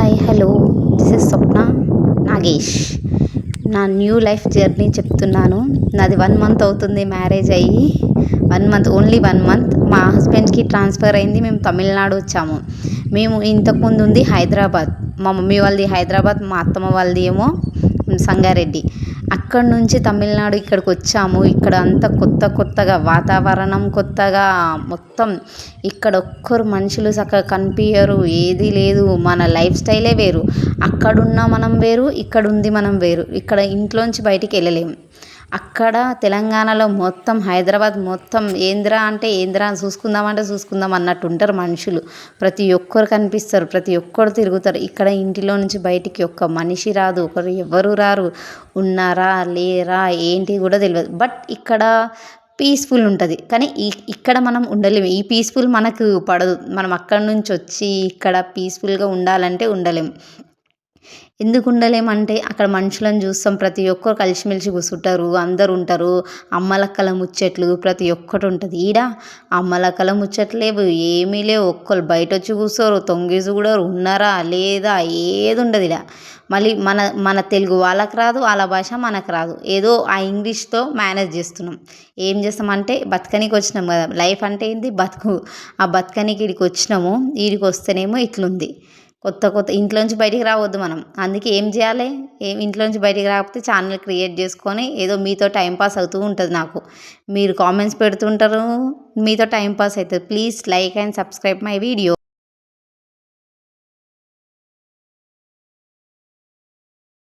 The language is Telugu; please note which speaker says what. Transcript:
Speaker 1: హాయ్ హలో దిస్ ఇస్ స్వప్న నాగేష్. నా న్యూ లైఫ్ జర్నీ చెప్తున్నాను. నాది 1 మంత్ అవుతుంది మ్యారేజ్ అయ్యి. 1 మంత్, ఓన్లీ 1 మంత్. మా హస్బెండ్కి ట్రాన్స్ఫర్ అయింది. మేము తమిళనాడు వచ్చాము. మేము ఇంతకుముందు ఉంది హైదరాబాద్. మా మమ్మీ వాళ్ళది హైదరాబాద్, మా అత్తమ్మ వాళ్ళది ఏమో సంగారెడ్డి. అక్కడి నుంచి తమిళనాడు ఇక్కడికి వచ్చాము. ఇక్కడ అంతా కొత్తగా వాతావరణం కొత్తగా, మొత్తం ఇక్కడ ఒక్కరు మనుషులు చక్కగా కనిపించరు, ఏది లేదు. మన లైఫ్ స్టైలే వేరు. అక్కడున్న మనం వేరు, ఇక్కడ ఉంది మనం వేరు. ఇక్కడ ఇంట్లోంచి బయటికి వెళ్ళలేము. అక్కడ తెలంగాణలో మొత్తం, హైదరాబాద్ మొత్తం ఏంద్రా అంటే ఏంద్రా, చూసుకుందామంటే చూసుకుందాం అన్నట్టు ఉంటారు మనుషులు. ప్రతి ఒక్కరు కనిపిస్తారు, ప్రతి ఒక్కరు తిరుగుతారు. ఇక్కడ ఇంటిలో నుంచి బయటికి ఒక్క మనిషి రాదు, ఒకరు ఎవరు రారు. ఉన్నారా లేరా ఏంటి కూడా తెలియదు. బట్ ఇక్కడ పీస్ఫుల్ ఉంటుంది. కానీ ఇక్కడ మనం ఉండలేము. ఈ పీస్ఫుల్ మనకు పడదు. మనం అక్కడి నుంచి వచ్చి ఇక్కడ పీస్ఫుల్గా ఉండాలంటే ఉండలేము. ఎందుకు ఉండలేమంటే అక్కడ మనుషులను చూస్తాం, ప్రతి ఒక్కరు కలిసిమెలిసి కూర్చుంటారు, అందరు ఉంటారు. అమ్మలక్కల ముచ్చట్లు ప్రతి ఒక్కటి ఉంటుంది. ఈడ అమ్మలక్కల ముచ్చట్లు లేవు, ఏమీ లేవు. ఒక్కరు బయట వచ్చి కూర్చోరు, తొంగి చూడరు, ఉన్నారా లేదా ఏది ఉండదు ఈడ. మళ్ళీ మన తెలుగు వాళ్ళకి రాదు, వాళ్ళ భాష మనకు రాదు. ఏదో ఆ ఇంగ్లీష్తో మేనేజ్ చేస్తున్నాం. ఏం చేస్తామంటే బతకనికి వచ్చినాం కదా, లైఫ్ అంటే ఏంది బతుకు. ఆ బతకనికి ఈడికి వచ్చినాము. ఈడికి వస్తేనేమో ఇట్లుంది. కొత్త ఇంట్లోంచి బయటికి రావద్దు మనం. అందుకే ఏం చేయాలి, ఇంట్లోంచి బయటికి రాకపోతే ఛానల్ క్రియేట్ చేసుకొని ఏదో మీతో టైంపాస్ అవుతూ ఉంటుంది. నాకు మీరు కామెంట్స్ పెడుతుంటారు, మీతో టైంపాస్ అవుతుంది. Please like and subscribe my video.